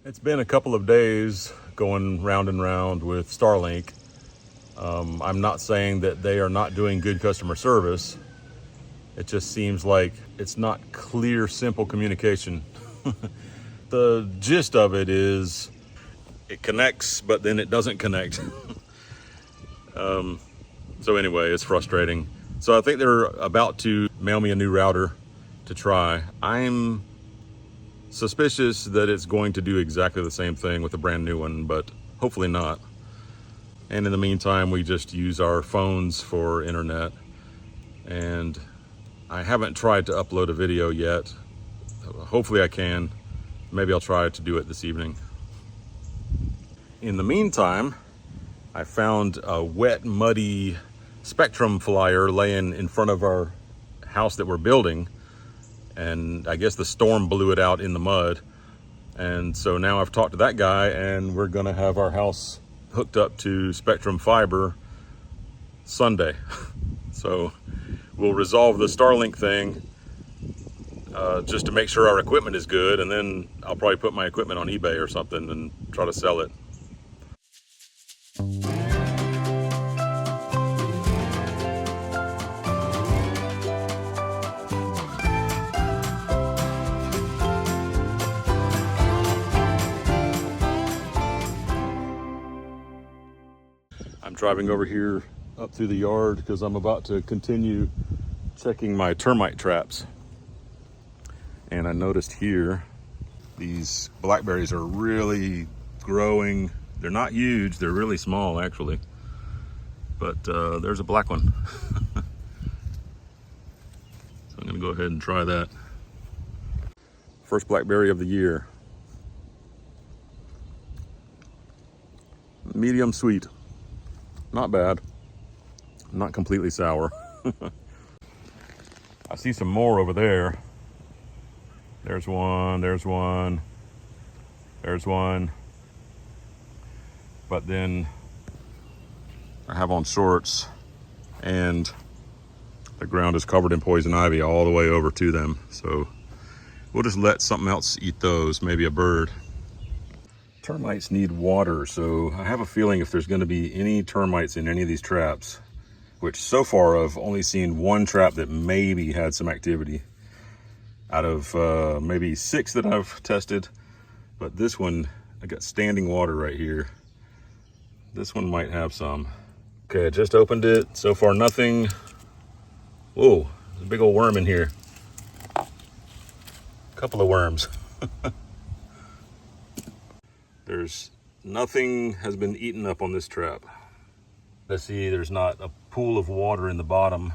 It's been a couple of days going round and round with Starlink. I'm not saying that they are not doing good customer service. It just seems like it's not clear, simple communication. The gist of it is it connects, but then it doesn't connect. So anyway, it's frustrating. So I think they're about to mail me a new router to try. I'm suspicious that it's going to do exactly the same thing with a brand new one, but hopefully not. And in the meantime, we just use our phones for internet. And I haven't tried to upload a video yet. Hopefully I can. Maybe I'll try to do it this evening. In the meantime, I found a wet, muddy Spectrum flyer laying in front of our house that we're building. And I guess the storm blew it out in the mud. And so now I've talked to that guy, and we're gonna have our house hooked up to Spectrum fiber Sunday. So we'll resolve the Starlink thing just to make sure our equipment is good, and then I'll probably put my equipment on eBay or something and try to sell it. I'm driving over here up through the yard because I'm about to continue checking my termite traps. And I noticed here, these blackberries are really growing. They're not huge, they're really small actually. But there's a black one. So I'm gonna go ahead and try that. First blackberry of the year. Medium sweet. Not bad. Not completely sour. I see some more over there. There's one, there's one, there's one. But then I have on shorts and the ground is covered in poison ivy all the way over to them. So we'll just let something else eat those, maybe a bird. Termites need water, so I have a feeling if there's going to be any termites in any of these traps, which so far I've only seen one trap that maybe had some activity out of maybe 6 that I've tested, but this one, I got standing water right here. This one might have some. Okay, I just opened it. So far nothing. Whoa, there's a big old worm in here. Couple of worms. There's nothing has been eaten up on this trap. Let's see, there's not a pool of water in the bottom.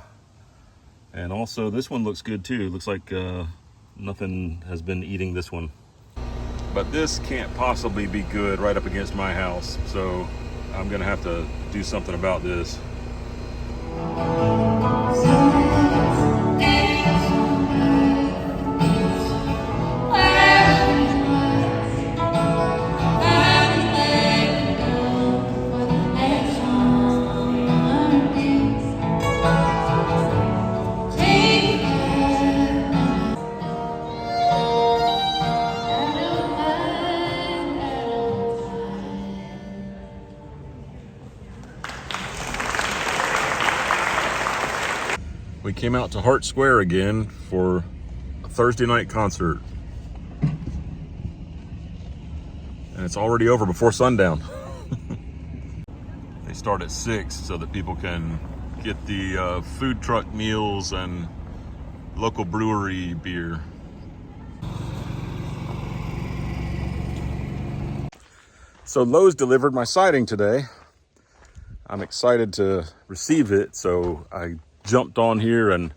And also this one looks good too. Looks like nothing has been eating this one. But this can't possibly be good right up against my house. So I'm gonna have to do something about this. We came out to Hart Square again for a Thursday night concert. And it's already over before sundown. They start at 6 so that people can get the food truck meals and local brewery beer. So Lowe's delivered my siding today. I'm excited to receive it, so I jumped on here and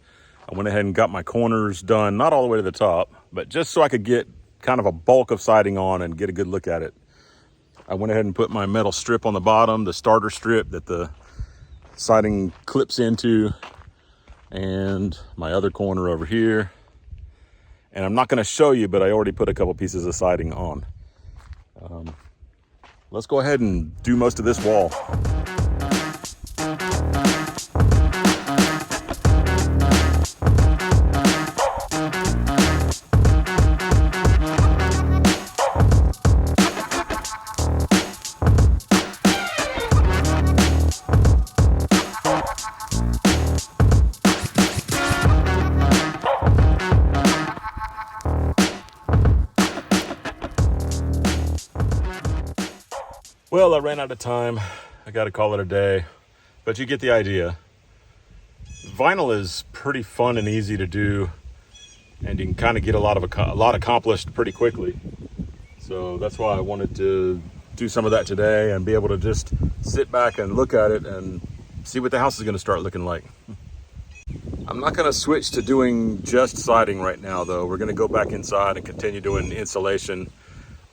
I went ahead and got my corners done, not all the way to the top, but just so I could get kind of a bulk of siding on and get a good look at it. I went ahead and put my metal strip on the bottom, the starter strip that the siding clips into, and my other corner over here. And I'm not going to show you, but I already put a couple pieces of siding on. Let's go ahead and do most of this wall. Well, I ran out of time. I got to call it a day, but you get the idea. Vinyl is pretty fun and easy to do, and you can kind of get a lot accomplished pretty quickly. So that's why I wanted to do some of that today and be able to just sit back and look at it and see what the house is going to start looking like. I'm not going to switch to doing just siding right now, though. We're going to go back inside and continue doing insulation,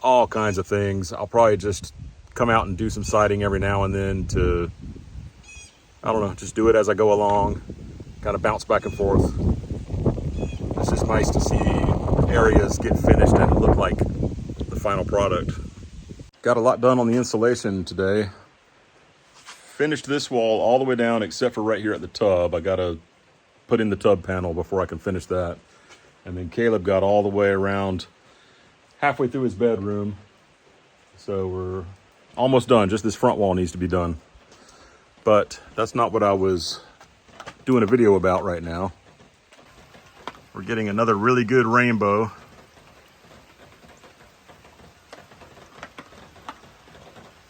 all kinds of things. I'll probably just come out and do some siding every now and then to, I don't know, just do it as I go along, kind of bounce back and forth. It's just nice to see areas get finished and look like the final product. Got a lot done on the insulation today. Finished this wall all the way down except for right here at the tub. I got to put in the tub panel before I can finish that. And then Caleb got all the way around halfway through his bedroom. So we're almost done. Just this front wall needs to be done. But that's not what I was doing a video about right now. We're getting another really good rainbow.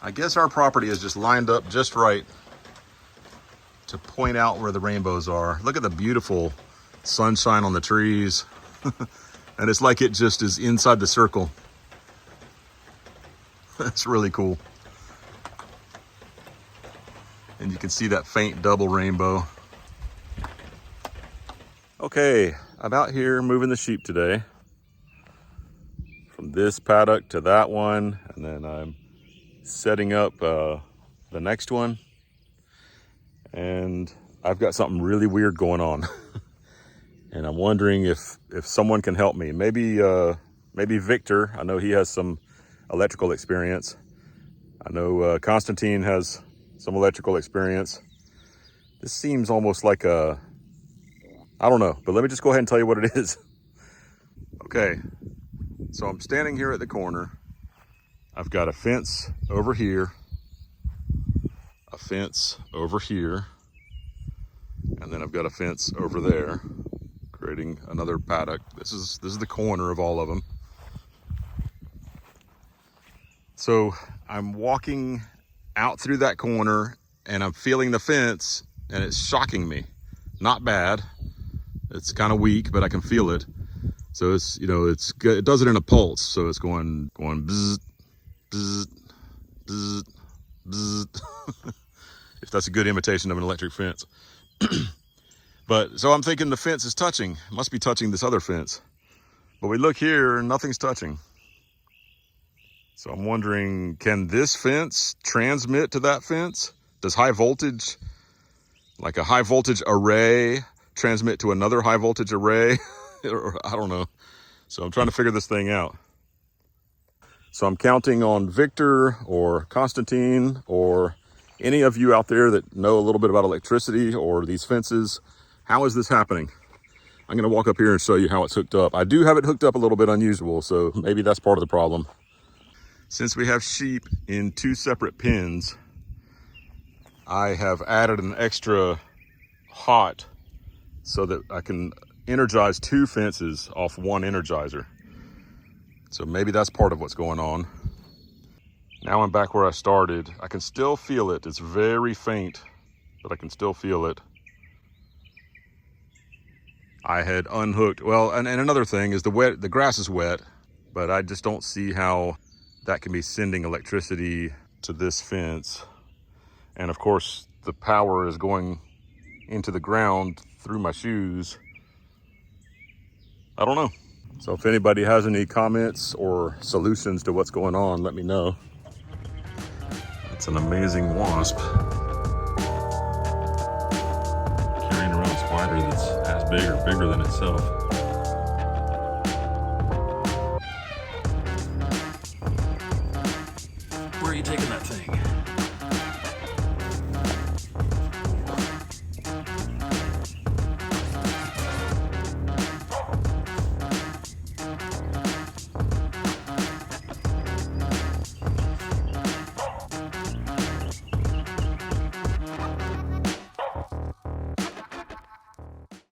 I guess our property is just lined up just right to point out where the rainbows are. Look at the beautiful sunshine on the trees. And it's like it just is inside the circle. That's really cool. And you can see that faint double rainbow. Okay, I'm out here moving the sheep today. From this paddock to that one, and then I'm setting up the next one. And I've got something really weird going on. And I'm wondering if someone can help me. Maybe Victor. I know he has some electrical experience. I know Constantine has some electrical experience. This seems almost like I don't know, but let me just go ahead and tell you what it is. Okay, so I'm standing here at the corner. I've got a fence over here, a fence over here, and then I've got a fence over there, creating another paddock. This is the corner of all of them. So I'm walking out through that corner and I'm feeling the fence and it's shocking me. Not bad. It's kind of weak, but I can feel it. So it's, you know, it's good. It does it in a pulse. So it's going bzzz, bzzz, bzzz, bzzz. If that's a good imitation of an electric fence. But so I'm thinking the fence is touching. It must be touching this other fence. But we look here and nothing's touching. So I'm wondering, can this fence transmit to that fence? Does high voltage, like a high voltage array, transmit to another high voltage array? Or I don't know. So I'm trying to figure this thing out. So I'm counting on Victor or Constantine or any of you out there that know a little bit about electricity or these fences. How is this happening? I'm going to walk up here and show you how it's hooked up. I do have it hooked up a little bit unusual, so maybe that's part of the problem. Since we have sheep in 2 separate pens, I have added an extra hot so that I can energize 2 fences off 1 energizer. So maybe that's part of what's going on. Now I'm back where I started. I can still feel it. It's very faint, but I can still feel it. I had unhooked, well, and another thing is the grass is wet, but I just don't see how that can be sending electricity to this fence. And of course, the power is going into the ground through my shoes. I don't know. So if anybody has any comments or solutions to what's going on, let me know. It's an amazing wasp. Carrying around a spider that's as big or bigger than itself. Where are you taking that thing?